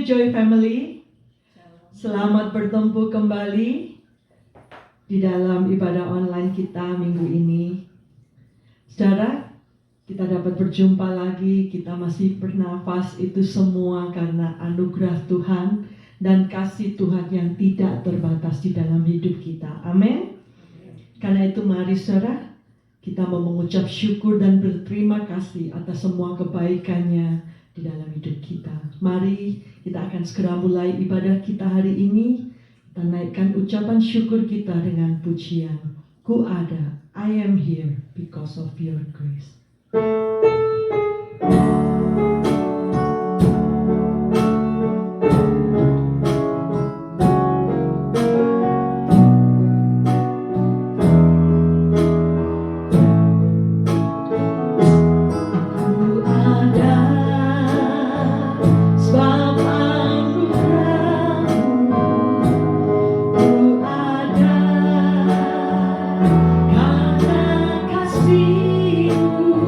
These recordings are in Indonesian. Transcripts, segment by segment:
Joy Family. Selamat bertemu kembali di dalam ibadah online kita minggu ini. Saudara, kita dapat berjumpa lagi, kita masih bernafas, itu semua karena anugerah Tuhan dan kasih Tuhan yang tidak terbatas di dalam hidup kita. Amin. Karena itu mari saudara, kita mau mengucap syukur dan berterima kasih atas semua kebaikannya di dalam hidup kita. Mari kita akan segera mulai ibadah kita hari ini. Kita naikkan ucapan syukur kita dengan pujian. Ku ada, I am here because of your grace. Karena kasih-Mu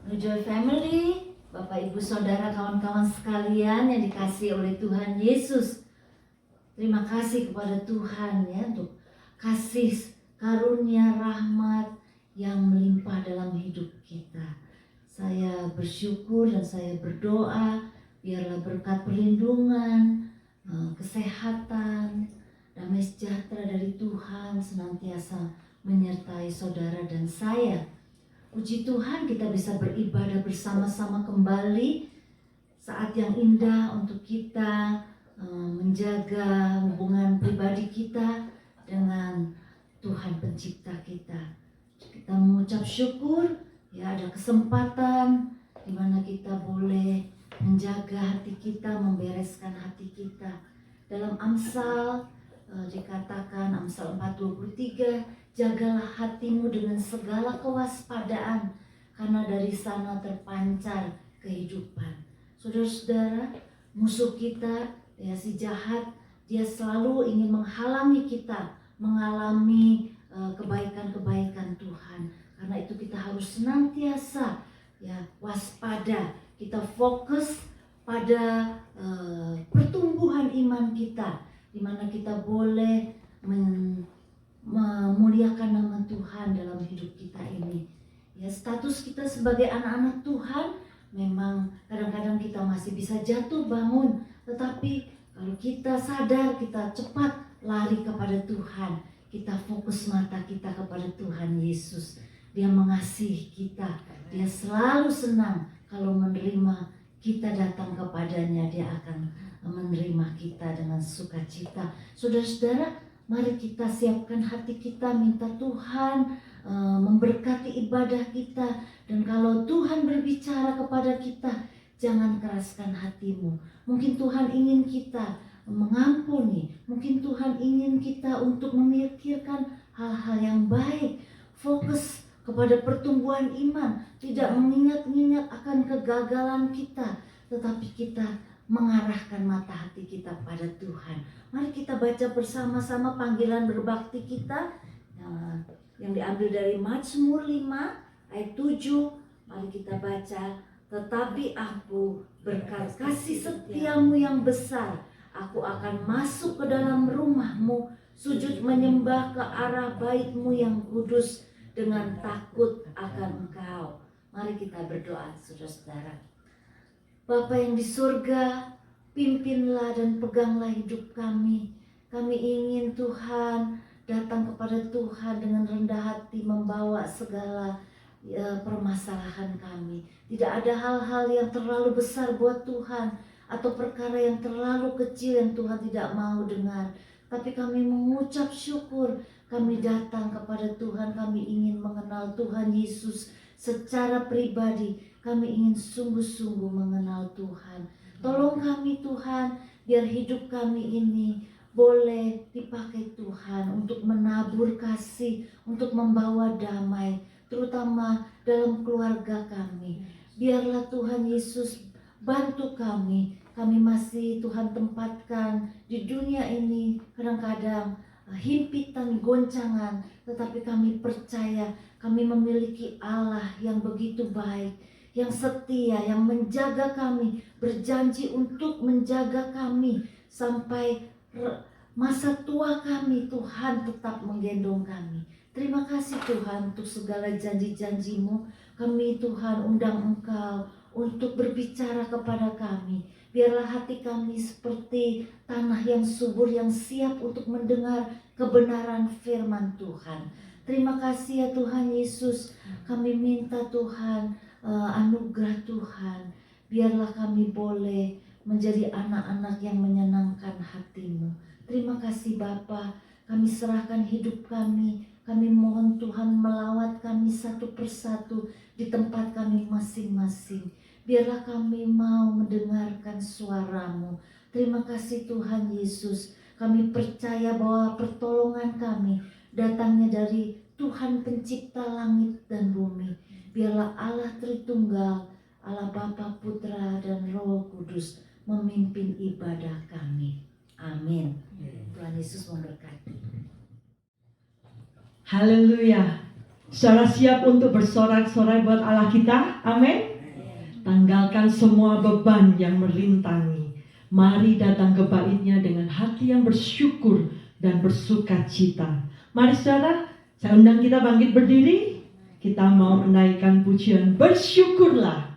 New Joy Family, Bapak Ibu Saudara, kawan-kawan sekalian yang dikasihi oleh Tuhan Yesus. Terima kasih kepada Tuhan ya untuk kasih karunia rahmat yang melimpah dalam hidup kita. Saya bersyukur dan saya berdoa biarlah berkat perlindungan, kesehatan, damai sejahtera dari Tuhan senantiasa menyertai saudara dan saya. Puji Tuhan kita bisa beribadah bersama-sama kembali, saat yang indah untuk kita menjaga hubungan pribadi kita dengan Tuhan pencipta kita. Kita mengucap syukur ya ada kesempatan di mana kita boleh menjaga hati kita, membereskan hati kita. Dalam Amsal dikatakan, Amsal 4:23, jagalah hatimu dengan segala kewaspadaan, karena dari sana terpancar kehidupan. Saudara-saudara, musuh kita, ya si jahat, dia selalu ingin menghalangi kita mengalami kebaikan-kebaikan Tuhan. Karena itu kita harus senantiasa ya waspada, kita fokus pada pertumbuhan iman kita, di mana kita boleh memuliakan nama Tuhan dalam hidup kita ini. Ya, status kita sebagai anak-anak Tuhan memang kadang-kadang kita masih bisa jatuh bangun, tetapi kalau kita sadar, kita cepat lari kepada Tuhan, kita fokus mata kita kepada Tuhan Yesus. Dia mengasihi kita, dia selalu senang kalau menerima kita datang kepadanya, dia akan menerima kita dengan sukacita. Saudara-saudara, mari kita siapkan hati kita, minta Tuhan memberkati ibadah kita. Dan kalau Tuhan berbicara kepada kita, jangan keraskan hatimu. Mungkin Tuhan ingin kita mengampuni, mungkin Tuhan ingin kita untuk memikirkan hal-hal yang baik. Fokus kepada pertumbuhan iman, tidak mengingat-ingat akan kegagalan kita, tetapi kita mengarahkan mata hati kita pada Tuhan. Mari kita baca bersama-sama panggilan berbakti kita yang diambil dari Mazmur 5 ayat 7. Mari kita baca. Tetapi aku berkat kasih setiamu yang besar, aku akan masuk ke dalam rumahmu, sujud menyembah ke arah baitmu yang kudus dengan takut akan Engkau. Mari kita berdoa, saudara-saudara. Bapa yang di surga, pimpinlah dan peganglah hidup kami. Kami ingin Tuhan datang kepada Tuhan dengan rendah hati, membawa segala permasalahan kami. Tidak ada hal-hal yang terlalu besar buat Tuhan, atau perkara yang terlalu kecil yang Tuhan tidak mau dengar. Tapi kami mengucap syukur, kami datang kepada Tuhan, kami ingin mengenal Tuhan Yesus secara pribadi. Kami ingin sungguh-sungguh mengenal Tuhan. Tolong kami Tuhan, biar hidup kami ini boleh dipakai Tuhan untuk menabur kasih, untuk membawa damai, terutama dalam keluarga kami. Biarlah Tuhan Yesus bantu kami. Kami masih Tuhan tempatkan di dunia ini kadang-kadang himpitan, goncangan, tetapi kami percaya kami memiliki Allah yang begitu baik, yang setia, yang menjaga kami, berjanji untuk menjaga kami sampai masa tua kami. Tuhan tetap menggendong kami. Terima kasih Tuhan untuk segala janji-janji-Mu. Kami Tuhan undang Engkau untuk berbicara kepada kami. Biarlah hati kami seperti tanah yang subur, yang siap untuk mendengar kebenaran firman Tuhan. Terima kasih ya Tuhan Yesus. Kami minta Tuhan anugerah Tuhan. Biarlah kami boleh menjadi anak-anak yang menyenangkan hati-Mu. Terima kasih Bapa. Kami serahkan hidup kami. Kami mohon Tuhan melawat kami satu persatu di tempat kami masing-masing. Biarlah kami mau mendengarkan suara-Mu. Terima kasih Tuhan Yesus. Kami percaya bahwa pertolongan kami datangnya dari Tuhan pencipta langit dan bumi. Biarlah Allah Tritunggal, Allah Bapa, Putra, dan Roh Kudus memimpin ibadah kami. Amin. Tuhan Yesus memberkati. Haleluya. Saudara siap untuk bersorak-sorai buat Allah kita? Amin. Tanggalkan semua beban yang merintangi. Mari datang ke bait-Nya dengan hati yang bersyukur dan bersuka cita. Mari saudara, saya undang kita bangkit berdiri. Kita mau menaikkan pujian bersyukurlah.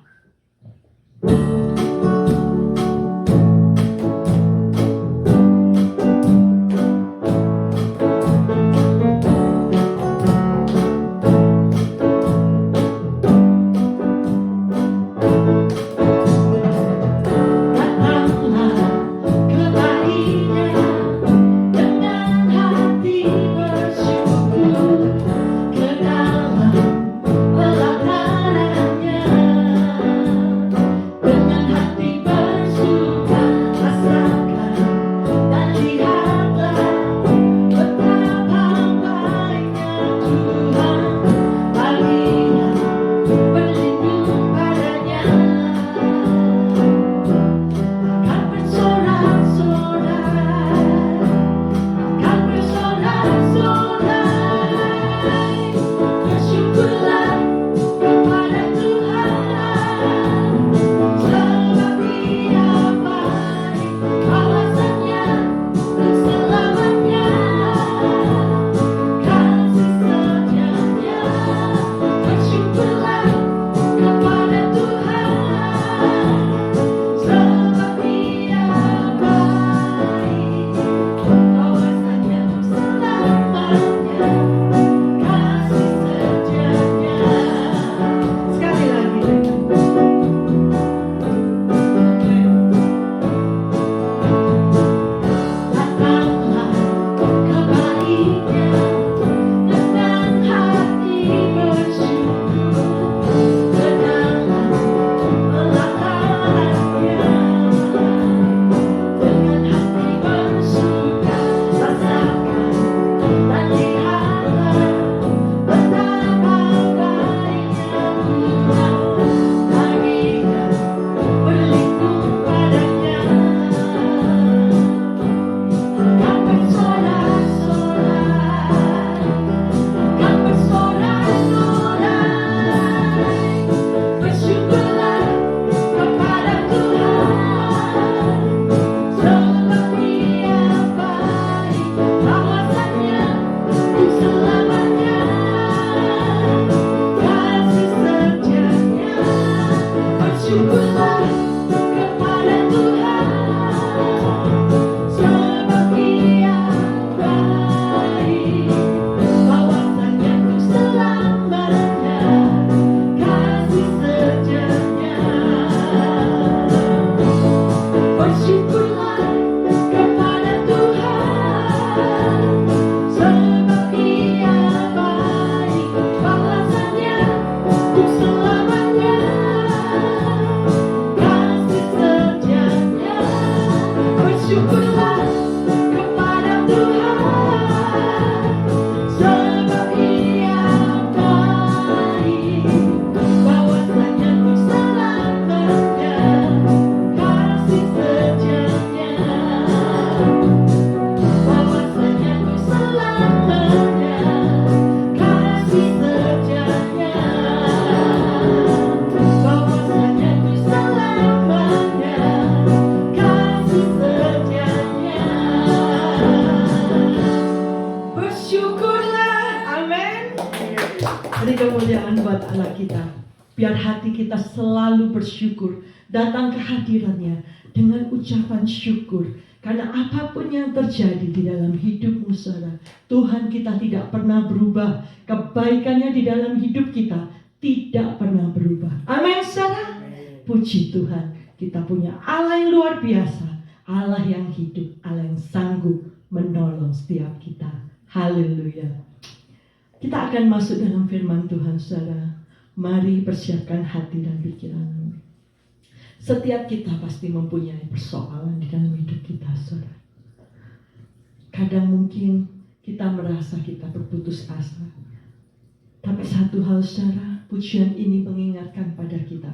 Beri kemuliaan buat Allah kita. Biar hati kita selalu bersyukur. Datang ke hadirannya dengan ucapan syukur. Karena apapun yang terjadi di dalam hidupmu saudara, Tuhan kita tidak pernah berubah. Kebaikannya di dalam hidup kita tidak pernah berubah. Amin saudara. Puji Tuhan, kita punya Allah yang luar biasa. Allah yang hidup, Allah yang sanggup menolong setiap kita. Haleluya. Kita akan masuk dalam firman Tuhan saudara. Mari persiapkan hati dan pikiranmu. Setiap kita pasti mempunyai persoalan di dalam hidup kita saudara. Kadang mungkin kita merasa kita berputus asa. Tapi satu hal saudara, pujian ini mengingatkan pada kita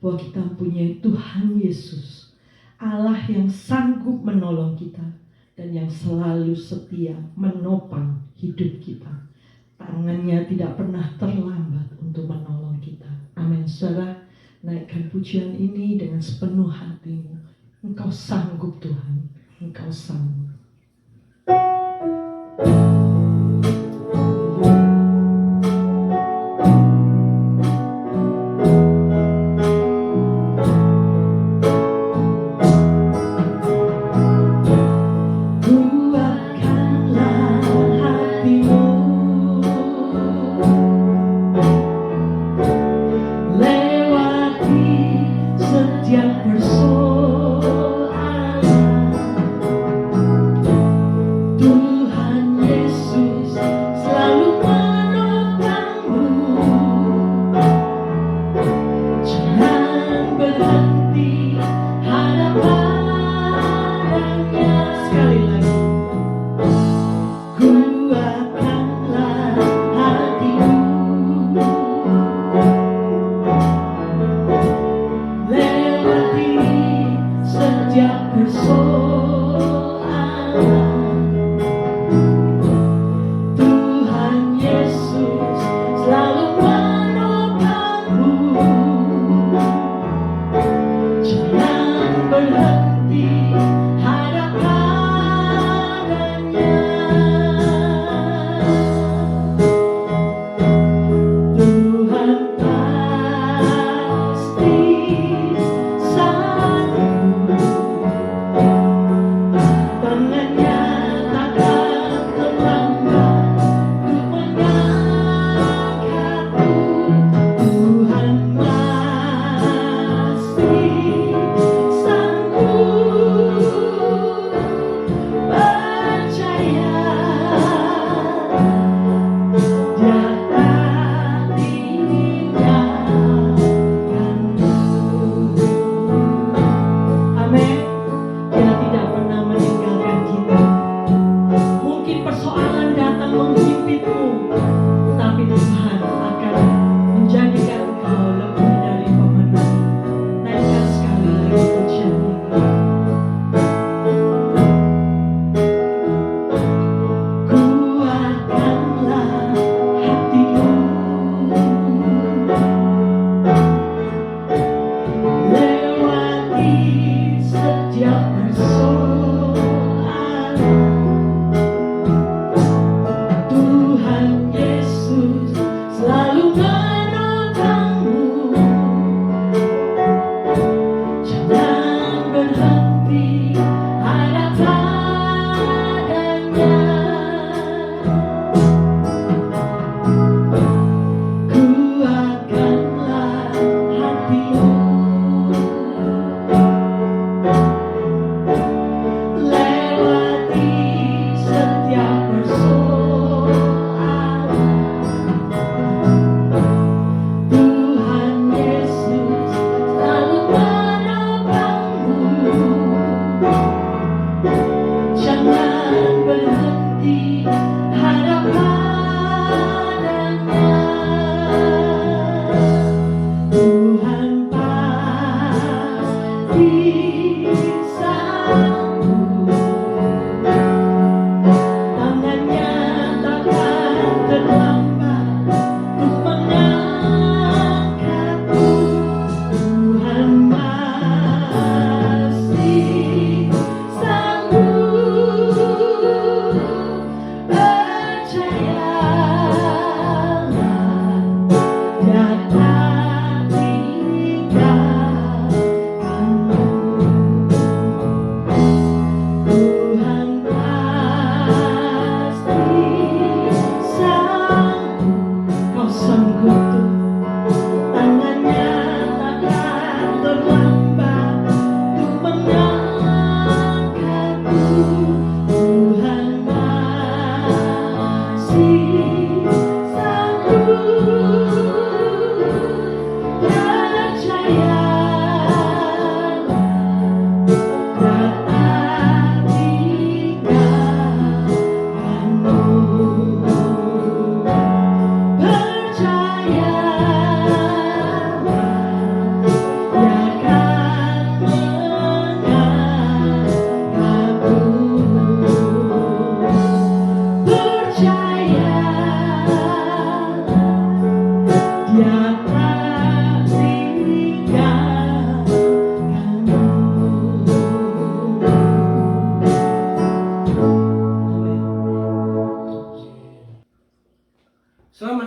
bahwa kita mempunyai Tuhan Yesus, Allah yang sanggup menolong kita dan yang selalu setia menopang hidup kita. tangannya tidak pernah terlambat untuk menolong kita. Amin. Saudara, naikkan pujian ini dengan sepenuh hatimu. Engkau sanggup Tuhan, Engkau sanggup. Setiap persoalan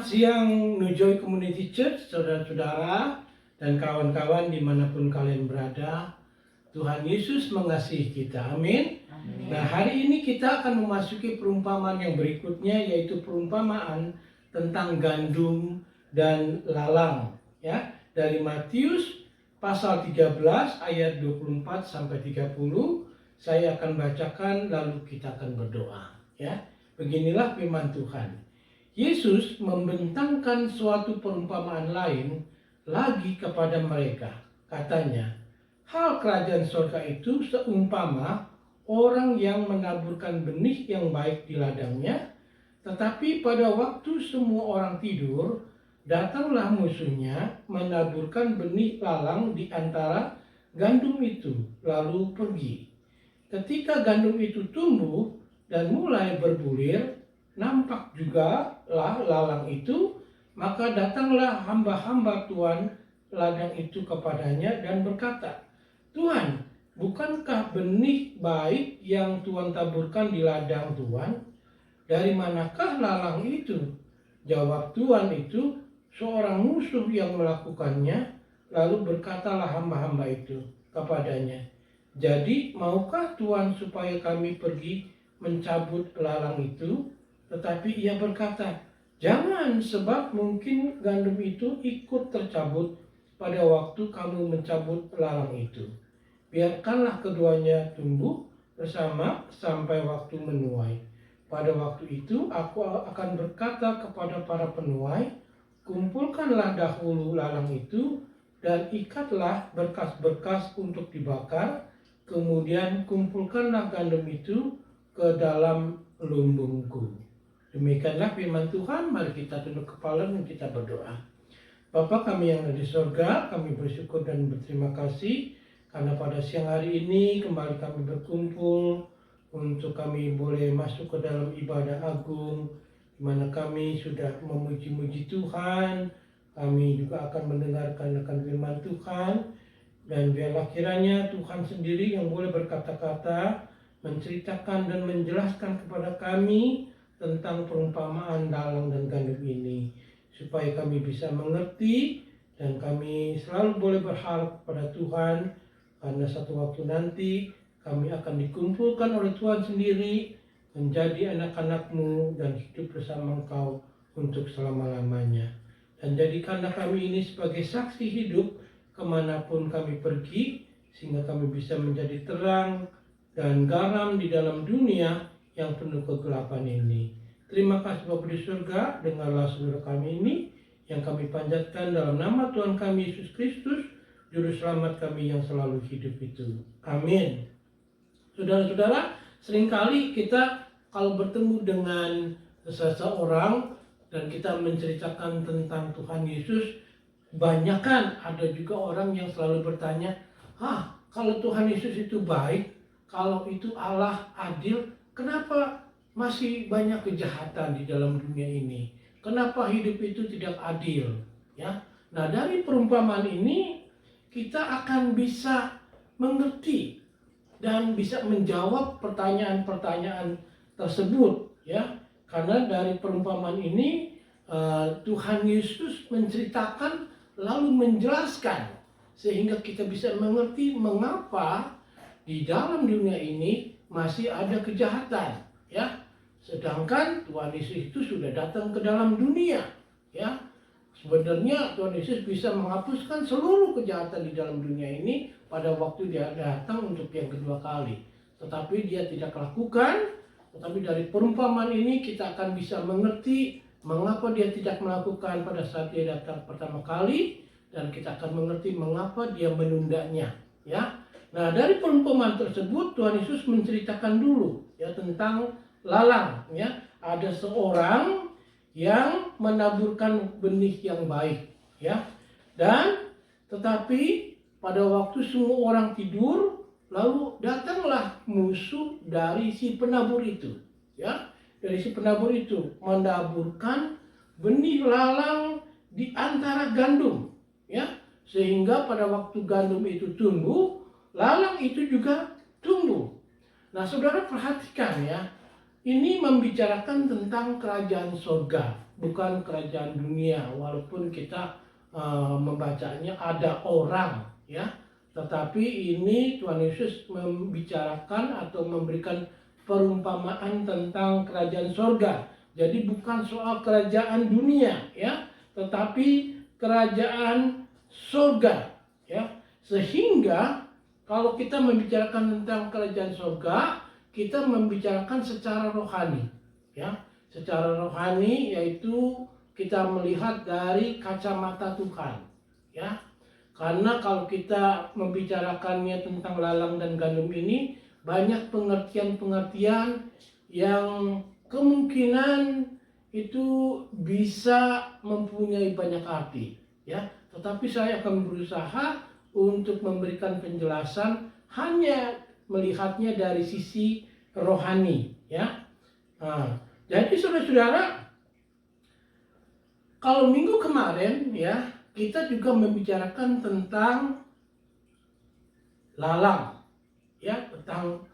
siang New Joy Community Church, saudara-saudara dan kawan-kawan dimanapun kalian berada. Tuhan Yesus mengasihi kita, amin. Nah, hari ini kita akan memasuki perumpamaan yang berikutnya, yaitu perumpamaan tentang gandum dan lalang, ya, dari Matius pasal 13 ayat 24 sampai 30. Saya akan bacakan lalu kita akan berdoa, ya. Beginilah firman Tuhan. Yesus membentangkan suatu perumpamaan lain lagi kepada mereka. Katanya, hal kerajaan surga itu seumpama orang yang menaburkan benih yang baik di ladangnya, tetapi pada waktu semua orang tidur, datanglah musuhnya menaburkan benih lalang di antara gandum itu, lalu pergi. Ketika gandum itu tumbuh dan mulai berbulir, nampak juga lah lalang itu, maka datanglah hamba-hamba Tuhan ladang itu kepadanya dan berkata, Tuhan, bukankah benih baik yang Tuhan taburkan di ladang Tuhan? Dari manakah lalang itu? Jawab Tuhan itu, seorang musuh yang melakukannya. Lalu berkatalah hamba-hamba itu kepadanya, jadi maukah Tuhan supaya kami pergi mencabut lalang itu? Tetapi ia berkata, jangan, sebab mungkin gandum itu ikut tercabut pada waktu kamu mencabut lalang itu. Biarkanlah keduanya tumbuh bersama sampai waktu menuai. Pada waktu itu aku akan berkata kepada para penuai, kumpulkanlah dahulu lalang itu dan ikatlah berkas-berkas untuk dibakar, kemudian kumpulkanlah gandum itu ke dalam lumbungku. Demikianlah firman Tuhan. Mari kita tunduk kepala dan kita berdoa. Bapa kami yang ada di surga, kami bersyukur dan berterima kasih karena pada siang hari ini kembali kami berkumpul untuk kami boleh masuk ke dalam ibadah agung, di mana kami sudah memuji-muji Tuhan. Kami juga akan mendengarkan akan firman Tuhan, dan biarlah kiranya Tuhan sendiri yang boleh berkata-kata, menceritakan dan menjelaskan kepada kami tentang perumpamaan lalang dan gandum ini, supaya kami bisa mengerti dan kami selalu boleh berharap pada Tuhan, karena satu waktu nanti kami akan dikumpulkan oleh Tuhan sendiri menjadi anak-anak-Mu dan hidup bersama Engkau untuk selama-lamanya. Dan jadikanlah kami ini sebagai saksi hidup kemanapun kami pergi, sehingga kami bisa menjadi terang dan garam di dalam dunia yang penuh kegelapan ini. Terima kasih Bapa di surga, dengarlah saudara kami ini yang kami panjatkan dalam nama Tuhan kami Yesus Kristus, Juru Selamat kami yang selalu hidup itu. Amin. Saudara-saudara, seringkali kita kalau bertemu dengan seseorang dan kita menceritakan tentang Tuhan Yesus, banyakkan ada juga orang yang selalu bertanya, kalau Tuhan Yesus itu baik, kalau itu Allah adil, kenapa masih banyak kejahatan di dalam dunia ini? Kenapa hidup itu tidak adil? Ya, nah dari perumpamaan ini kita akan bisa mengerti dan bisa menjawab pertanyaan-pertanyaan tersebut, ya. Karena dari perumpamaan ini Tuhan Yesus menceritakan lalu menjelaskan sehingga kita bisa mengerti mengapa di dalam dunia ini masih ada kejahatan, ya. Sedangkan Tuhan Yesus itu sudah datang ke dalam dunia, ya. Sebenarnya Tuhan Yesus bisa menghapuskan seluruh kejahatan di dalam dunia ini pada waktu dia datang untuk yang kedua kali. Tetapi dia tidak lakukan. Tetapi dari perumpamaan ini kita akan bisa mengerti mengapa dia tidak melakukan pada saat dia datang pertama kali, dan kita akan mengerti mengapa dia menundanya, ya. Nah, dari perumpamaan tersebut Tuhan Yesus menceritakan dulu, ya, tentang lalang, ya. Ada seorang yang menaburkan benih yang baik, ya. Dan tetapi pada waktu semua orang tidur, lalu datanglah musuh dari si penabur itu, ya. Dari si penabur itu menaburkan benih lalang di antara gandum, ya. Sehingga pada waktu gandum itu tumbuh, lalang itu juga tumbuh. Nah, saudara perhatikan, ya. Ini membicarakan tentang kerajaan surga, bukan kerajaan dunia, walaupun kita membacanya ada orang, ya, tetapi ini Tuhan Yesus membicarakan atau memberikan perumpamaan tentang kerajaan sorga. Jadi bukan soal kerajaan dunia, ya, tetapi kerajaan sorga, ya. Sehingga kalau kita membicarakan tentang kerajaan sorga, kita membicarakan secara rohani, ya. Secara rohani yaitu kita melihat dari kacamata Tuhan, ya. Karena kalau kita membicarakannya tentang lalang dan gandum ini, banyak pengertian-pengertian yang kemungkinan itu bisa mempunyai banyak arti, ya. Tetapi saya akan berusaha untuk memberikan penjelasan hanya melihatnya dari sisi rohani, ya. Nah, jadi saudara-saudara, kalau minggu kemarin, ya, kita juga membicarakan tentang lalang, ya, tentang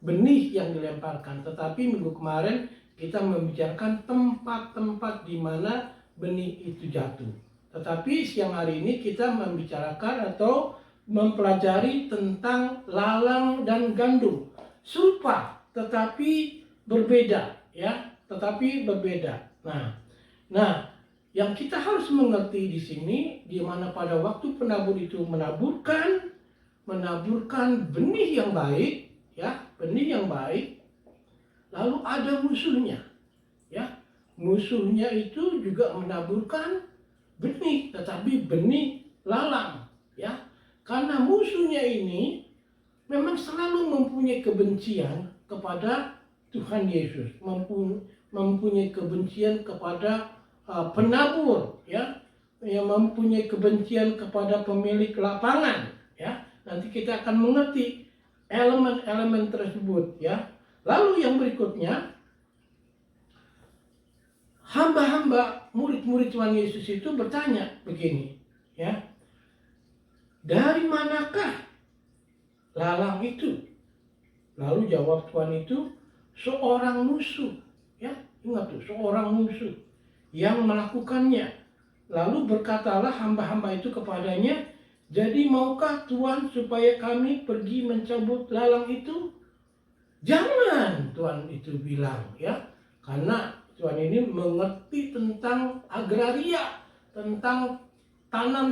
benih yang dilemparkan. Tetapi minggu kemarin kita membicarakan tempat-tempat di mana benih itu jatuh. Tetapi siang hari ini kita membicarakan atau mempelajari tentang lalang dan gandum. Serupa, tetapi berbeda, ya, tetapi berbeda. Nah, yang kita harus mengerti di sini, di mana pada waktu penabur itu menaburkan benih yang baik, ya, benih yang baik, lalu ada musuhnya, ya. Musuhnya itu juga menaburkan benih, tetapi benih lalang, ya. Karena musuhnya ini memang selalu mempunyai kebencian kepada Tuhan Yesus, mempunyai kebencian kepada penabur, ya, yang mempunyai kebencian kepada pemilik lapangan, ya. Nanti kita akan mengerti elemen-elemen tersebut, ya. Lalu yang berikutnya, hamba-hamba murid-murid Tuhan Yesus itu bertanya begini, ya, dari manakah lalang itu? Lalu jawab Tuhan itu, seorang musuh, ya, ingat tuh, seorang musuh yang melakukannya. Lalu berkatalah hamba-hamba itu kepadanya, jadi maukah Tuhan supaya kami pergi mencabut lalang itu? Jangan, Tuhan itu bilang, ya. Karena Tuhan ini mengerti tentang agraria, tentang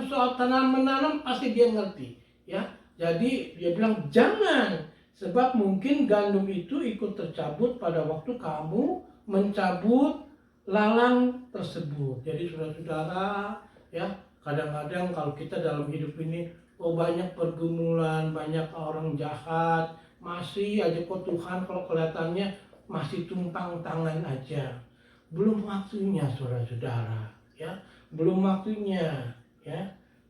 soal tanam menanam pasti dia ngerti, ya. Jadi dia bilang jangan, sebab mungkin gandum itu ikut tercabut pada waktu kamu mencabut lalang tersebut. Jadi saudara-saudara, ya, kadang-kadang kalau kita dalam hidup ini, banyak pergumulan, banyak orang jahat, masih aja kok Tuhan kalau kelihatannya masih tumpang tangan aja. Belum waktunya saudara-saudara, ya, belum waktunya, ya,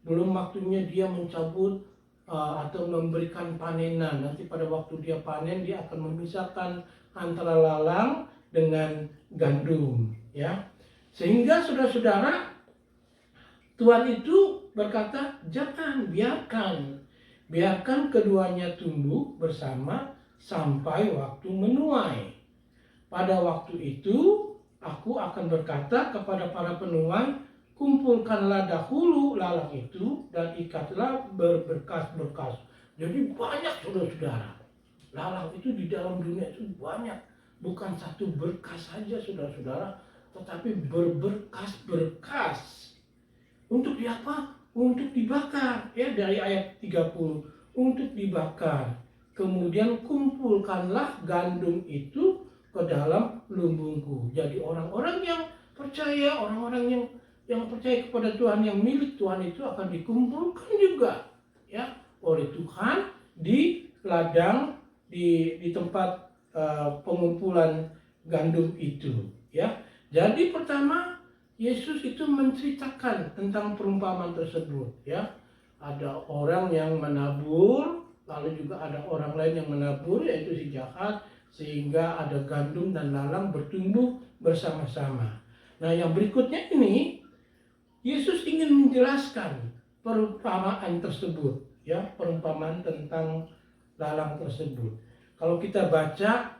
belum waktunya dia mencabut atau memberikan panenan. Nanti pada waktu dia panen, dia akan memisahkan antara lalang dengan gandum, ya. Sehingga saudara-saudara, Tuhan itu berkata, jangan, biarkan keduanya tumbuh bersama sampai waktu menuai. Pada waktu itu, aku akan berkata kepada para penuai, kumpulkanlah dahulu lalang itu dan ikatlah berberkas-berkas. Jadi banyak saudara-saudara. Lalang itu di dalam dunia itu banyak. Bukan satu berkas saja saudara-saudara, tetapi berberkas-berkas. Untuk diapa? Untuk dibakar. Ya, dari ayat 30. Untuk dibakar. Kemudian kumpulkanlah gandum itu ke dalam lumbungku. Jadi orang-orang yang percaya, orang-orang yang percaya kepada Tuhan, yang milik Tuhan itu akan dikumpulkan juga, ya, oleh Tuhan di ladang, di tempat pengumpulan gandum itu, ya. Jadi pertama Yesus itu menceritakan tentang perumpamaan tersebut, ya. Ada orang yang menabur, lalu juga ada orang lain yang menabur, yaitu si jahat, sehingga ada gandum dan lalang bertumbuh bersama-sama. Nah, yang berikutnya ini Yesus ingin menjelaskan perumpamaan tersebut, ya, perumpamaan tentang lalang tersebut. Kalau kita baca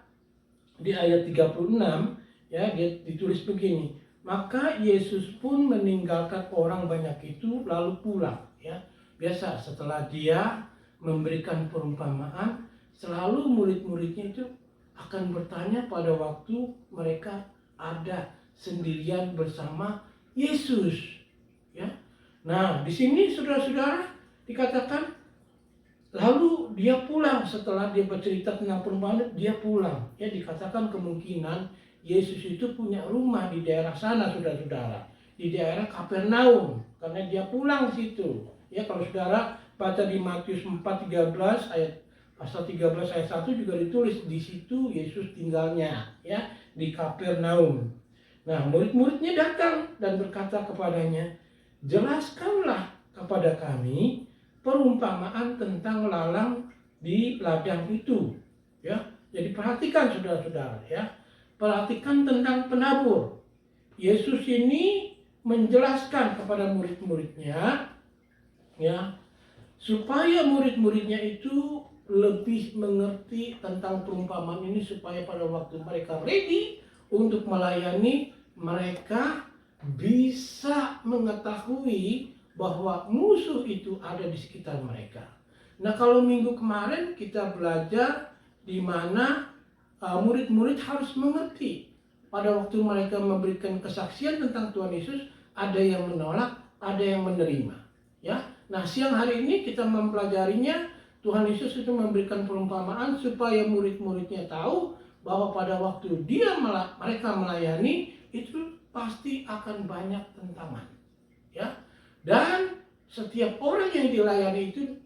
di ayat 36, Ya, dia ditulis begini. Maka Yesus pun meninggalkan orang banyak itu lalu pulang. Ya, biasa setelah dia memberikan perumpamaan, selalu murid-muridnya itu akan bertanya pada waktu mereka ada sendirian bersama Yesus. Ya, nah di sini saudara-saudara dikatakan lalu dia pulang setelah dia bercerita tentang perumpamaan, dia pulang. Ya, dikatakan kemungkinan Yesus itu punya rumah di daerah sana, saudara-saudara, di daerah Kapernaum, karena dia pulang situ. Ya, kalau saudara baca di Matius 4:13 ayat pasal 13 ayat 1 juga ditulis di situ Yesus tinggalnya, ya, di Kapernaum. Nah, murid-muridnya datang dan berkata kepadanya, "Jelaskanlah kepada kami perumpamaan tentang lalang di ladang itu." Ya, jadi perhatikan saudara-saudara, ya. Perhatikan tentang penabur. Yesus ini menjelaskan kepada murid-muridnya, ya, supaya murid-muridnya itu lebih mengerti tentang perumpamaan ini, supaya pada waktu mereka ready untuk melayani, mereka bisa mengetahui bahwa musuh itu ada di sekitar mereka. Nah, kalau minggu kemarin kita belajar di mana murid-murid harus mengerti pada waktu mereka memberikan kesaksian tentang Tuhan Yesus, ada yang menolak, ada yang menerima. Ya, nah siang hari ini kita mempelajarinya. Tuhan Yesus itu memberikan perumpamaan supaya murid-muridnya tahu bahwa pada waktu mereka melayani itu pasti akan banyak tentangan. Ya, dan setiap orang yang dilayani itu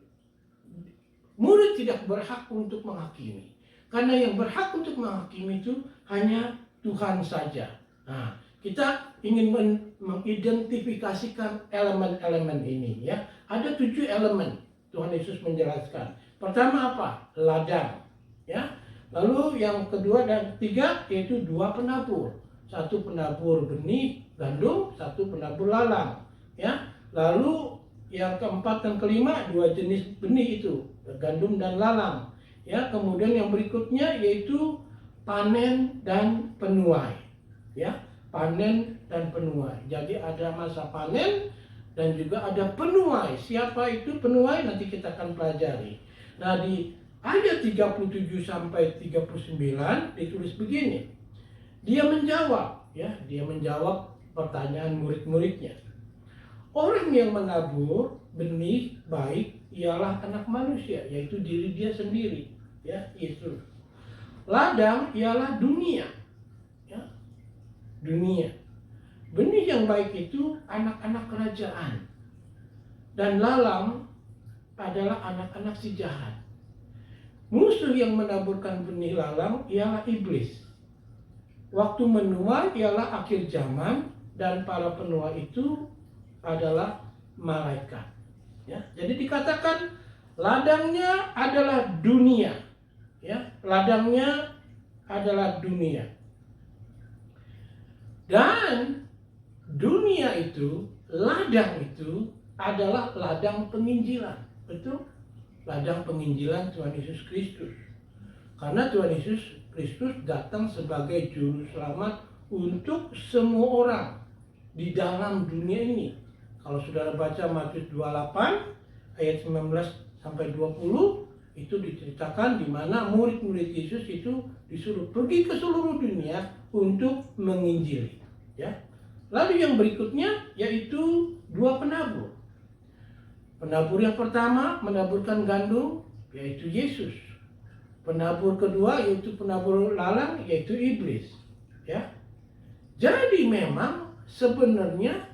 murid tidak berhak untuk menghakimi. Karena yang berhak untuk menghakimi itu hanya Tuhan saja. Nah, kita ingin mengidentifikasikan elemen-elemen ini, ya. Ada 7 elemen Tuhan Yesus menjelaskan. Pertama apa? Ladang, ya. Lalu yang kedua dan ketiga yaitu 2 penabur. Satu penabur benih gandum, satu penabur lalang, ya. Lalu yang keempat dan kelima 2 jenis benih itu, gandum dan lalang. Ya, kemudian yang berikutnya yaitu panen dan penuai. Ya, panen dan penuai. Jadi ada masa panen dan juga ada penuai. Siapa itu penuai? Nanti kita akan pelajari. Nah, di ayat 37 sampai 39 ditulis begini. Dia menjawab, ya, dia menjawab pertanyaan murid-muridnya. Orang yang menabur benih baik ialah anak manusia, yaitu diri dia sendiri, ya, Yesus. Ladang ialah dunia, ya, dunia. Benih yang baik itu anak-anak kerajaan, dan lalang adalah anak-anak si jahat. Musuh yang menaburkan benih lalang ialah iblis. Waktu menuai ialah akhir zaman, dan para penuai itu adalah malaikat. Ya, jadi dikatakan ladangnya adalah dunia. Ya, ladangnya adalah dunia. Dan dunia itu, ladang itu adalah ladang penginjilan. Betul? Ladang penginjilan Tuhan Yesus Kristus. Karena Tuhan Yesus Kristus datang sebagai juru selamat untuk semua orang di dalam dunia ini. Kalau saudara baca Matius 28 ayat 19 sampai 20, itu diceritakan di mana murid-murid Yesus itu disuruh pergi ke seluruh dunia untuk menginjili, ya. Lalu yang berikutnya yaitu 2 penabur. Penabur yang pertama menaburkan gandum, yaitu Yesus. Penabur kedua yaitu penabur lalang, yaitu iblis, ya. Jadi memang sebenarnya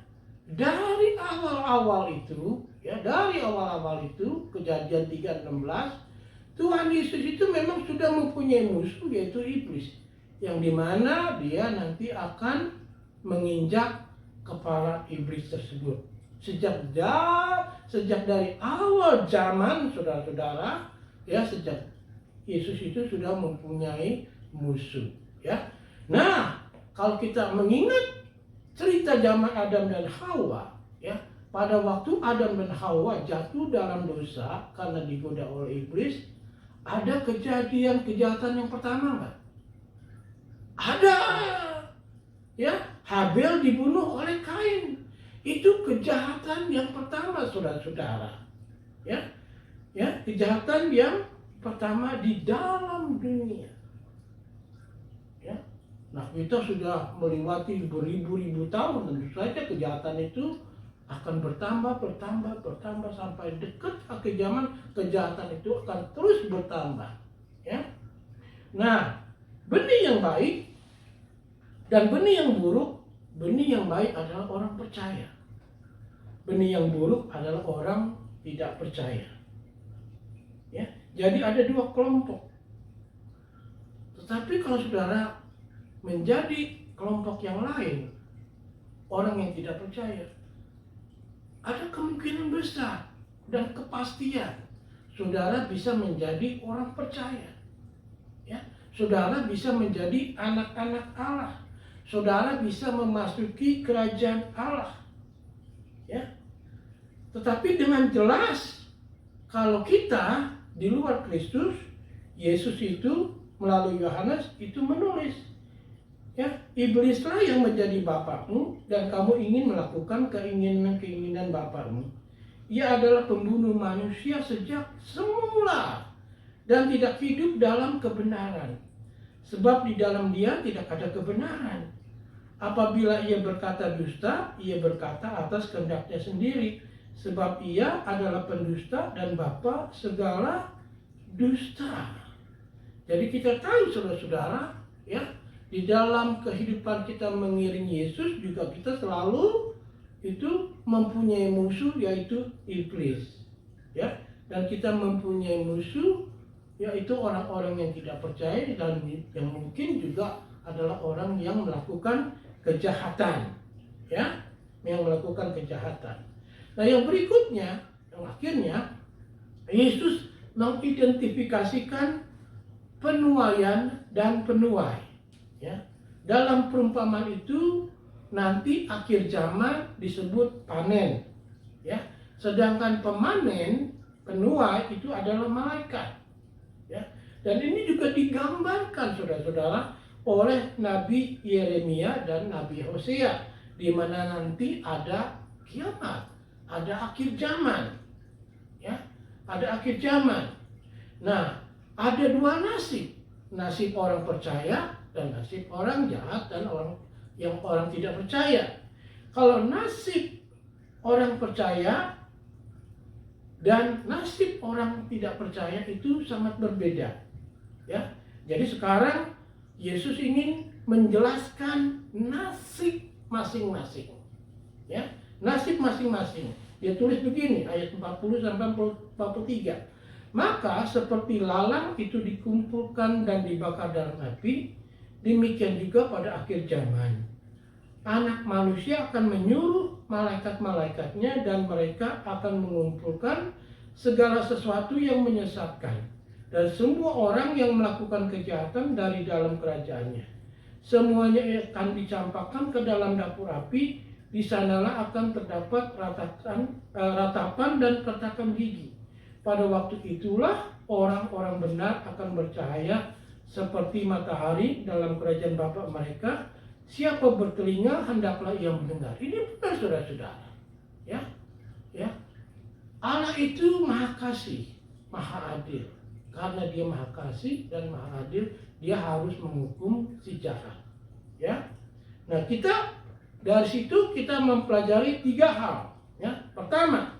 dari awal-awal itu, ya, dari awal-awal itu, Kejadian 3:16, Tuhan Yesus itu memang sudah mempunyai musuh, yaitu iblis, yang dimana dia nanti akan menginjak kepala iblis tersebut. Sejak dari awal zaman, saudara-saudara, ya, sejak Yesus itu sudah mempunyai musuh, ya. Nah, kalau kita mengingat cerita zaman Adam dan Hawa, ya, pada waktu Adam dan Hawa jatuh dalam dosa karena digoda oleh iblis, ada kejadian kejahatan yang pertama enggak? Ada. Ya, Habel dibunuh oleh Kain. Itu kejahatan yang pertama, saudara-saudara. Ya, kejahatan yang pertama di dalam dunia. Ya, nah kita sudah melewati beribu-ribu tahun, tentu saja kejahatan itu akan bertambah sampai dekat akhir zaman, kejahatan itu akan terus bertambah. Ya, nah benih yang baik dan benih yang buruk. Benih yang baik adalah orang percaya. Benih yang buruk adalah orang tidak percaya. Ya, jadi ada dua kelompok. Tetapi kalau saudara menjadi kelompok yang lain, orang yang tidak percaya, ada kemungkinan besar dan kepastian saudara bisa menjadi orang percaya. Ya, saudara bisa menjadi anak-anak Allah. Saudara bisa memasuki kerajaan Allah. Ya. Tetapi dengan jelas kalau kita di luar Kristus, Yesus itu melalui Yohanes itu menulis, ya, iblislah yang menjadi bapakmu dan kamu ingin melakukan keinginan bapakmu. Ia adalah pembunuh manusia sejak semula dan tidak hidup dalam kebenaran, sebab di dalam dia tidak ada kebenaran. Apabila ia berkata dusta, ia berkata atas kehendaknya sendiri, sebab ia adalah pendusta dan bapa segala dusta. Jadi kita tahu, saudara-saudara, ya, di dalam kehidupan kita mengiringi Yesus juga kita selalu itu mempunyai musuh, yaitu iblis. Ya, dan kita mempunyai musuh, yaitu orang-orang yang tidak percaya dan yang mungkin juga adalah orang yang melakukan kejahatan, ya, yang melakukan kejahatan. Nah, yang berikutnya, yang akhirnya, Yesus mengidentifikasikan penuaian dan penuai. Ya, dalam perumpamaan itu nanti akhir zaman disebut panen. Ya, sedangkan pemanen, penuai itu adalah malaikat. Ya, dan ini juga digambarkan, saudara-saudara, oleh Nabi Yeremia dan Nabi Hosea, di mana nanti ada kiamat, ada akhir zaman, ya, ada akhir zaman. Nah, ada dua nasib orang percaya dan nasib orang jahat dan orang tidak percaya. Kalau nasib orang percaya dan nasib orang tidak percaya itu sangat berbeda, ya. Jadi sekarang Yesus ingin menjelaskan nasib masing-masing. Ya, nasib masing-masing. Dia tulis begini, ayat 40 sampai 43. Maka seperti lalang itu dikumpulkan dan dibakar dalam api, demikian juga pada akhir zaman. Anak manusia akan menyuruh malaikat-malaikatnya dan mereka akan mengumpulkan segala sesuatu yang menyesatkan dan semua orang yang melakukan kejahatan dari dalam kerajaannya. Semuanya akan dicampakkan ke dalam dapur api. Di sanalah akan terdapat ratapan dan kertakan gigi. Pada waktu itulah orang-orang benar akan bercahaya seperti matahari dalam kerajaan Bapa mereka. Siapa bertelinga hendaklah ia mendengar. Ini benar, saudara-saudara. Ya, ya. Allah itu maha kasih, maha adil. Karena dia maha kasih dan maha adil, dia harus menghukum si jahat. Ya. Nah, kita dari situ kita mempelajari 3 hal. Ya. Pertama,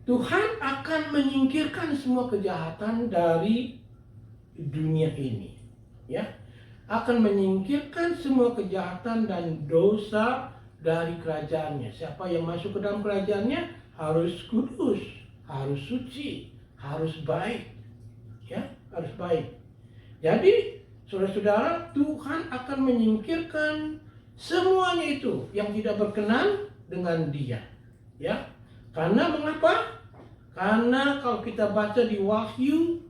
Tuhan akan menyingkirkan semua kejahatan dari dunia ini. Ya. Akan menyingkirkan semua kejahatan dan dosa dari kerajaannya. Siapa yang masuk ke dalam kerajaannya harus kudus, harus suci, harus baik, ya, harus baik. Jadi, saudara-saudara, Tuhan akan menyingkirkan semuanya itu yang tidak berkenan dengan Dia, ya. Karena mengapa? Karena kalau kita baca di Wahyu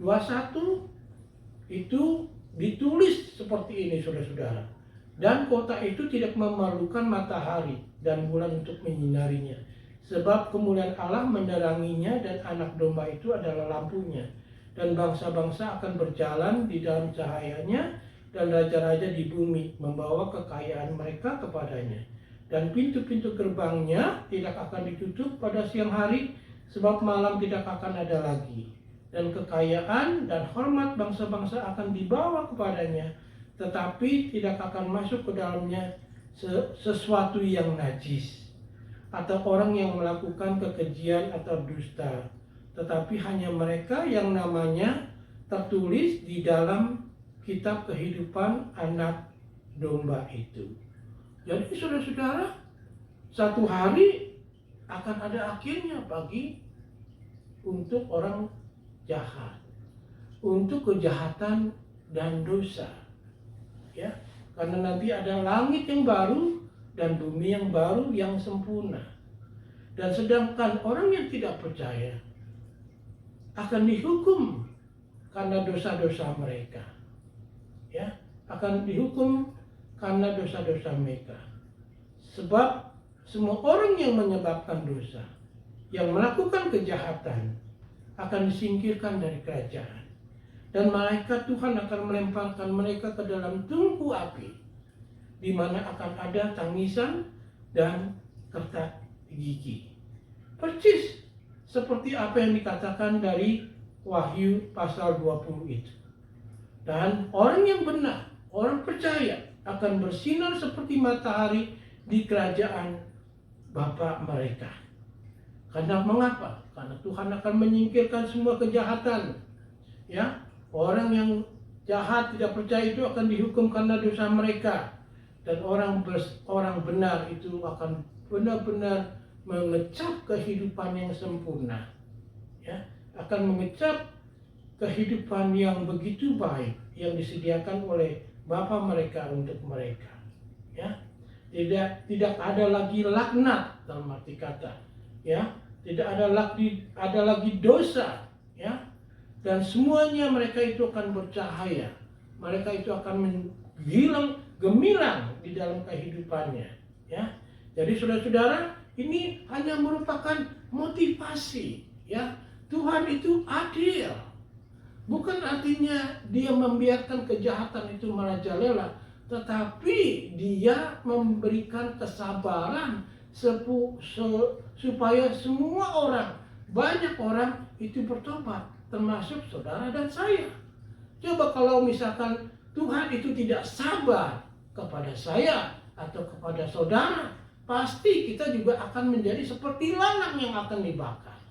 21 itu ditulis seperti ini, saudara-saudara. Dan kota itu tidak memerlukan matahari dan bulan untuk menyinarinya. Sebab kemuliaan Allah meneranginya dan anak domba itu adalah lampunya. Dan bangsa-bangsa akan berjalan di dalam cahayanya. dan raja-raja di bumi, membawa kekayaan mereka kepadanya. Dan pintu-pintu gerbangnya tidak akan ditutup pada siang hari, sebab malam tidak akan ada lagi. Dan kekayaan dan hormat bangsa-bangsa akan dibawa kepadanya, tetapi tidak akan masuk ke dalamnya sesuatu yang najis, atau orang yang melakukan kekejian atau dusta, tetapi hanya mereka yang namanya tertulis di dalam kitab kehidupan anak domba itu. Jadi saudara-saudara, satu hari akan ada akhirnya bagi untuk orang jahat, untuk kejahatan dan dosa, ya, karena nanti ada langit yang baru dan bumi yang baru yang sempurna. Dan sedangkan orang yang tidak percaya akan dihukum karena dosa-dosa mereka, ya, akan dihukum karena dosa-dosa mereka. Sebab semua orang yang menyebabkan dosa, yang melakukan kejahatan, akan disingkirkan dari kerajaan. Dan malaikat Tuhan akan melemparkan mereka ke dalam tungku api, di mana akan ada tangisan dan kertak gigi. Persis seperti apa yang dikatakan dari Wahyu pasal 20 itu. Dan orang yang benar, orang percaya, akan bersinar seperti matahari di kerajaan Bapa mereka. Karena mengapa? Karena Tuhan akan menyingkirkan semua kejahatan. Ya, orang yang jahat tidak percaya itu akan dihukum karena dosa mereka. Dan orang benar itu akan benar-benar mengecap kehidupan yang sempurna. Ya, akan mengecap kehidupan yang begitu baik yang disediakan oleh Bapa mereka untuk mereka. Ya, tidak ada lagi laknat dalam arti kata, ya, tidak ada lagi dosa, ya, dan semuanya mereka itu akan bercahaya, mereka itu akan gemilang di dalam kehidupannya, ya. Jadi saudara-saudara, ini hanya merupakan motivasi, ya. Tuhan itu adil. Bukan artinya dia membiarkan kejahatan itu merajalela, tetapi dia memberikan kesabaran supaya semua orang, banyak orang itu bertobat, termasuk saudara dan saya. Coba kalau misalkan Tuhan itu tidak sabar kepada saya atau kepada saudara, pasti kita juga akan menjadi seperti lalang yang akan dibakar.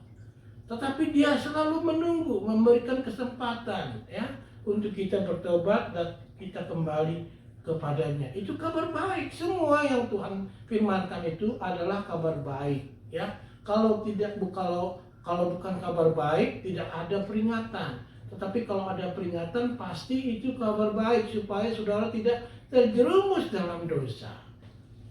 Tetapi dia selalu menunggu, memberikan kesempatan, ya, untuk kita bertobat dan kita kembali kepadanya. Itu kabar baik. Semua yang Tuhan firmankan itu adalah kabar baik, ya. Kalau bukan kabar baik, tidak ada peringatan. Tetapi kalau ada peringatan, pasti itu kabar baik supaya saudara tidak terjerumus dalam dosa,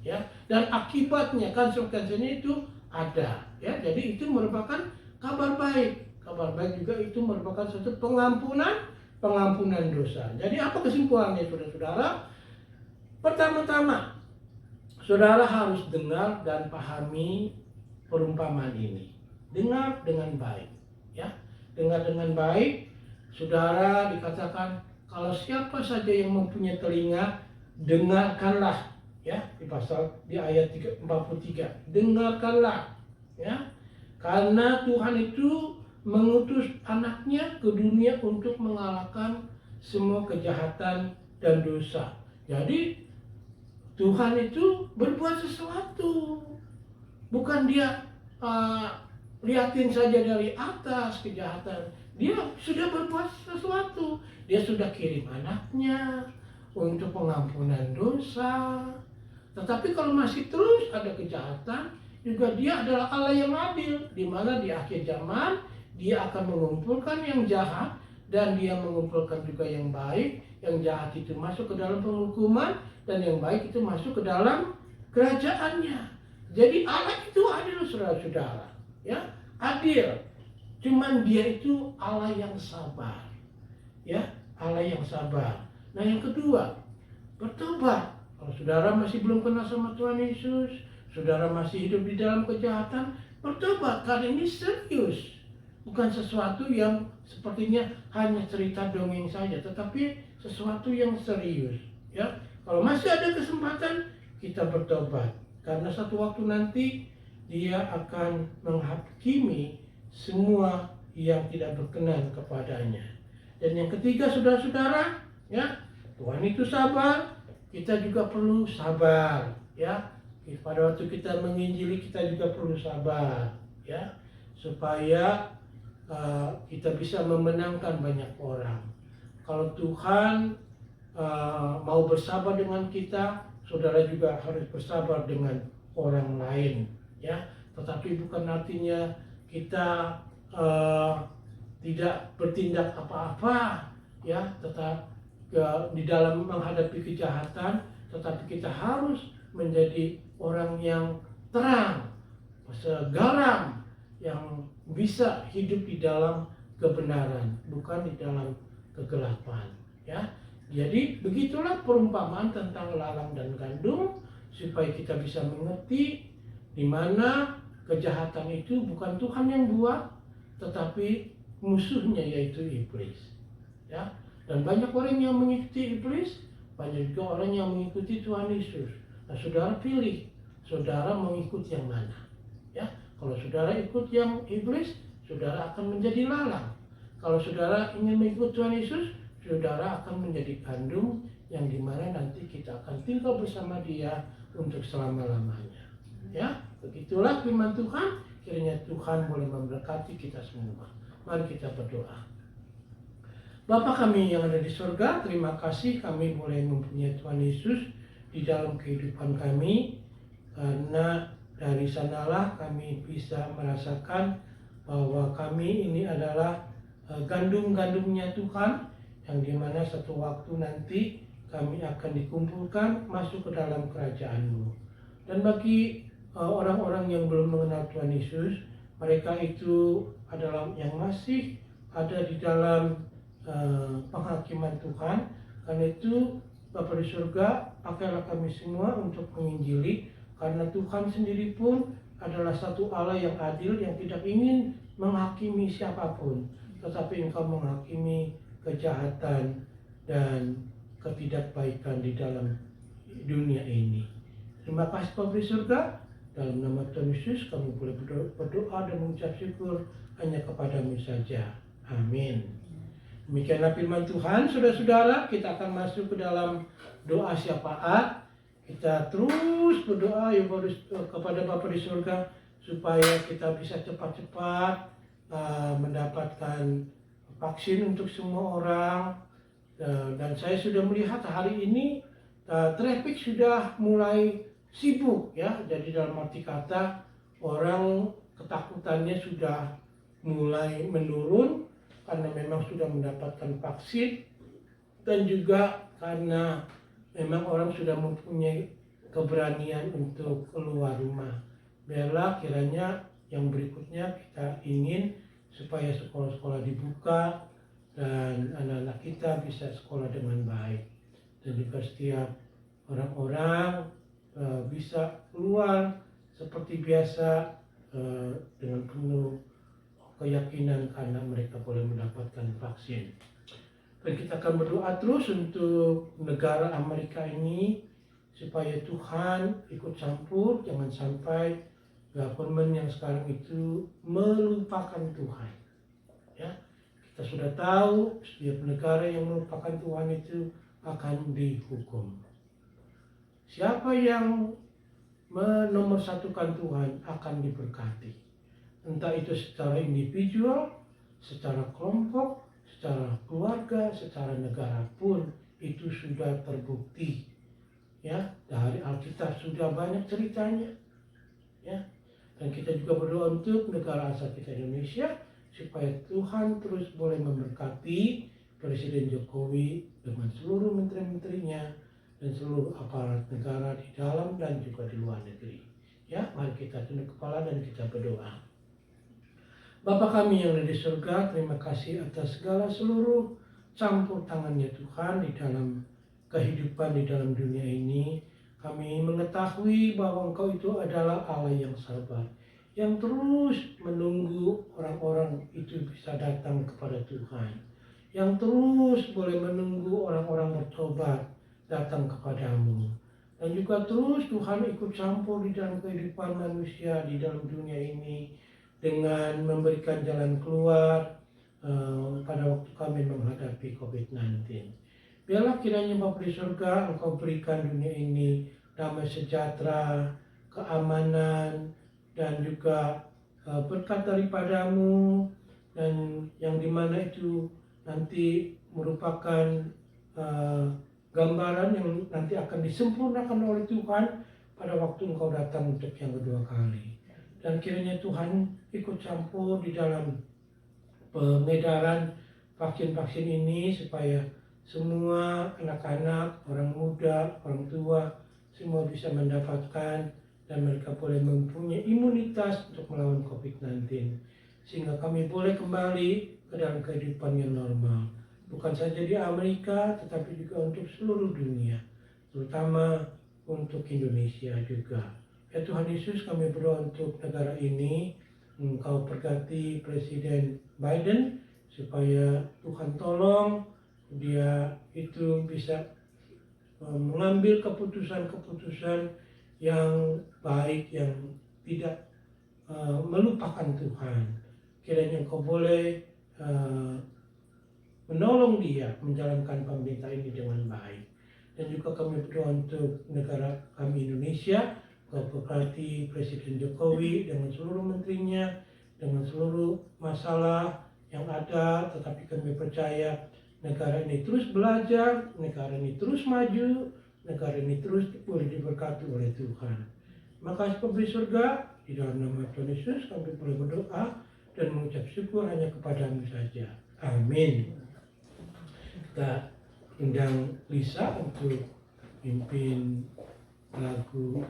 ya. Dan akibatnya konsekuensinya itu ada, ya. Jadi itu merupakan kabar baik. Kabar baik juga itu merupakan suatu pengampunan dosa. Jadi apa kesimpulannya saudara-saudara? Pertama-tama, saudara harus dengar dan pahami perumpamaan ini. Dengar dengan baik, ya. Dengar dengan baik. Saudara dikatakan kalau siapa saja yang mempunyai telinga, dengarkanlah, ya, di ayat 43. Dengarkanlah, ya. Karena Tuhan itu mengutus anaknya ke dunia untuk mengalahkan semua kejahatan dan dosa. Jadi Tuhan itu berbuat sesuatu. Bukan dia liatin saja dari atas kejahatan. Dia sudah berbuat sesuatu. Dia sudah kirim anaknya untuk pengampunan dosa. Tetapi kalau masih terus ada kejahatan, juga dia adalah Allah yang adil, di mana di akhir zaman dia akan mengumpulkan yang jahat dan dia mengumpulkan juga yang baik. Yang jahat itu masuk ke dalam penghukuman dan yang baik itu masuk ke dalam kerajaannya. Jadi Allah itu adil, saudara-saudara, ya, adil. Cuman dia itu Allah yang sabar, ya, Allah yang sabar. Nah, yang kedua, bertobat. Kalau saudara masih belum kenal sama Tuhan Yesus, saudara masih hidup di dalam kejahatan, bertobat, karena ini serius. Bukan sesuatu yang sepertinya hanya cerita dongeng saja, tetapi sesuatu yang serius. Ya, kalau masih ada kesempatan kita bertobat, karena satu waktu nanti Dia akan menghakimi semua yang tidak berkenan kepadanya. Dan yang ketiga, saudara-saudara, ya, Tuhan itu sabar, kita juga perlu sabar, ya. Pada waktu kita menginjili kita juga perlu sabar, ya, supaya kita bisa memenangkan banyak orang. Kalau Tuhan mau bersabar dengan kita, saudara juga harus bersabar dengan orang lain, ya. Tetapi bukan artinya kita tidak bertindak apa-apa, ya, tetap di dalam menghadapi kejahatan, tetapi kita harus menjadi orang yang terang, segaram, yang bisa hidup di dalam kebenaran, bukan di dalam kegelapan, ya. Jadi begitulah perumpamaan tentang lalang dan gandum, supaya kita bisa mengerti di mana kejahatan itu bukan Tuhan yang buat, tetapi musuhnya yaitu iblis, ya. Dan banyak orang yang mengikuti iblis, banyak juga orang yang mengikuti Tuhan Yesus. Nah, saudara pilih, saudara mengikuti yang mana, ya. Kalau saudara ikut yang iblis, saudara akan menjadi lalang. Kalau saudara ingin mengikut Tuhan Yesus, saudara akan menjadi gandum yang dimana nanti kita akan tinggal bersama Dia untuk selama-lamanya. Ya, begitulah firman Tuhan. Kiranya Tuhan boleh memberkati kita semua. Mari kita berdoa. Bapa kami yang ada di surga, terima kasih kami boleh mempunyai Tuhan Yesus di dalam kehidupan kami, karena dari sanalah kami bisa merasakan bahwa kami ini adalah gandum-gandumnya Tuhan, yang dimana satu waktu nanti kami akan dikumpulkan masuk ke dalam kerajaan-Mu. Dan bagi orang-orang yang belum mengenal Tuhan Yesus, mereka itu adalah yang masih ada di dalam penghakiman Tuhan. Karena itu Bapa di surga, pakailah kami semua untuk menginjili, karena Tuhan sendiri pun adalah satu Allah yang adil, yang tidak ingin menghakimi siapapun, tetapi Engkau menghakimi kejahatan dan ketidakbaikan di dalam dunia ini. Terima kasih Bapa di surga, dalam nama Tuhan Yesus kami boleh berdoa dan mengucap syukur hanya kepada-Mu saja. Amin. Demikianlah firman Tuhan. Saudara-saudara, kita akan masuk ke dalam doa syafaat. Kita terus berdoa ya kepada Bapa di surga, supaya kita bisa cepat-cepat mendapatkan vaksin untuk semua orang. Dan saya sudah melihat hari ini traffic sudah mulai sibuk, ya. Jadi dalam arti kata, orang ketakutannya sudah mulai menurun karena memang sudah mendapatkan vaksin, dan juga karena memang orang sudah mempunyai keberanian untuk keluar rumah. Biarlah kiranya yang berikutnya kita ingin supaya sekolah-sekolah dibuka dan anak-anak kita bisa sekolah dengan baik, dan juga setiap orang-orang bisa keluar seperti biasa dengan penuh keyakinan karena mereka boleh mendapatkan vaksin. Dan kita akan berdoa terus untuk negara Amerika ini, supaya Tuhan ikut campur, jangan sampai government yang sekarang itu melupakan Tuhan, ya. Kita sudah tahu setiap negara yang melupakan Tuhan itu akan dihukum. Siapa yang menomorsatukan Tuhan akan diberkati, entah itu secara individual, secara kelompok, secara keluarga, secara negara pun itu sudah terbukti, ya. Dari Alkitab sudah banyak ceritanya, ya. Dan kita juga berdoa untuk negara asal kita Indonesia, supaya Tuhan terus boleh memberkati Presiden Jokowi dengan seluruh menteri-menterinya dan seluruh aparat negara di dalam dan juga di luar negeri. Ya, mari kita tunduk kepala dan kita berdoa. Bapa kami yang ada di surga, terima kasih atas segala seluruh campur tangannya Tuhan di dalam kehidupan di dalam dunia ini. Kami mengetahui bahwa Engkau itu adalah Allah yang sabar, yang terus menunggu orang-orang itu bisa datang kepada Tuhan, yang terus boleh menunggu orang-orang bertobat datang kepadamu. Dan juga terus Tuhan ikut campur di dalam kehidupan manusia di dalam dunia ini dengan memberikan jalan keluar pada waktu kami menghadapi COVID-19. Biarlah kiranya Bapa di surga Engkau berikan dunia ini damai sejahtera, keamanan, dan juga berkat daripadamu, dan yang dimana itu nanti merupakan gambaran yang nanti akan disempurnakan oleh Tuhan pada waktu Engkau datang untuk yang kedua kali. Dan kiranya Tuhan ikut campur di dalam pengedaran vaksin-vaksin ini supaya semua anak-anak, orang muda, orang tua semua bisa mendapatkan dan mereka boleh mempunyai imunitas untuk melawan COVID-19 sehingga kami boleh kembali ke dalam kehidupan yang normal. Bukan saja di Amerika, tetapi juga untuk seluruh dunia, terutama untuk Indonesia juga. Ya Tuhan Yesus, kami berdoa untuk negara ini, Engkau berkati Presiden Biden, supaya Tuhan tolong dia itu bisa mengambil keputusan-keputusan yang baik, yang tidak melupakan Tuhan. Kiranya Engkau boleh menolong dia menjalankan pemerintah ini dengan baik. Dan juga kami berdoa untuk negara kami Indonesia, Engkau berkati Presiden Jokowi dengan seluruh menterinya, dengan seluruh masalah yang ada, tetapi kami percaya negara ini terus belajar, negara ini terus maju, negara ini terus boleh diberkati oleh Tuhan. Maka Pemberi surga, di dalam nama Tuhan Yesus kami boleh berdoa dan mengucap syukur hanya kepadamu saja. Amin. Kita undang Lisa untuk pimpin lagu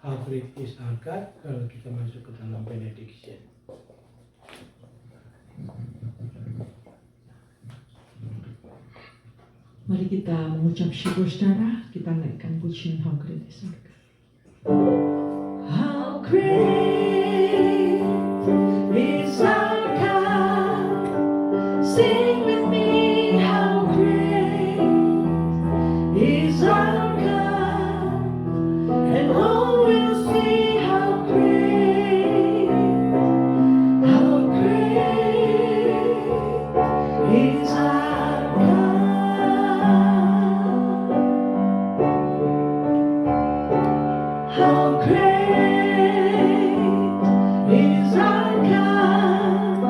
How Great Is Our God kalau kita masuk ke dalam benediction. Mari kita mengucap syukur saudara, kita naikkan pujian How Great Is Our God. How great is our God, sing with me, how great is our God, and all will see how great is our God. How great is our God,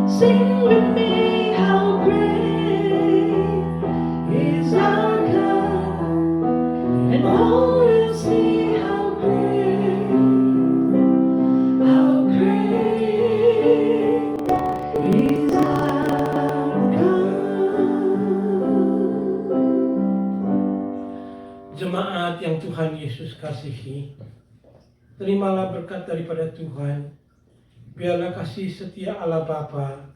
sing with me, how great is our God, and all will see how great is our God. Jemaat yang Tuhan Yesus kasihi, terimalah berkat daripada Tuhan. Biarlah kasih setia Allah Bapa,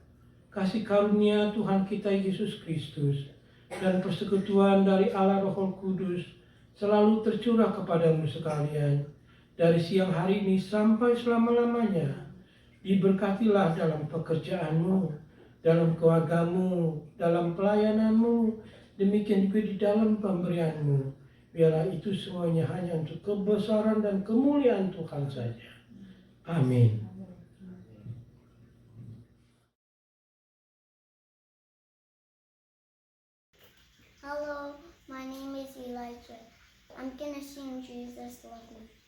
kasih karunia Tuhan kita Yesus Kristus, dan persekutuan dari Allah Roh Kudus selalu tercurah kepadamu sekalian, dari siang hari ini sampai selama-lamanya. Diberkatilah dalam pekerjaanmu, dalam keluargamu, dalam pelayananmu, demikian juga di dalam pemberianmu. Biarlah itu semuanya hanya untuk kebesaran dan kemuliaan Tuhan saja. Amin. Hello, my name is Elijah. I'm gonna sing Jesus Love Me.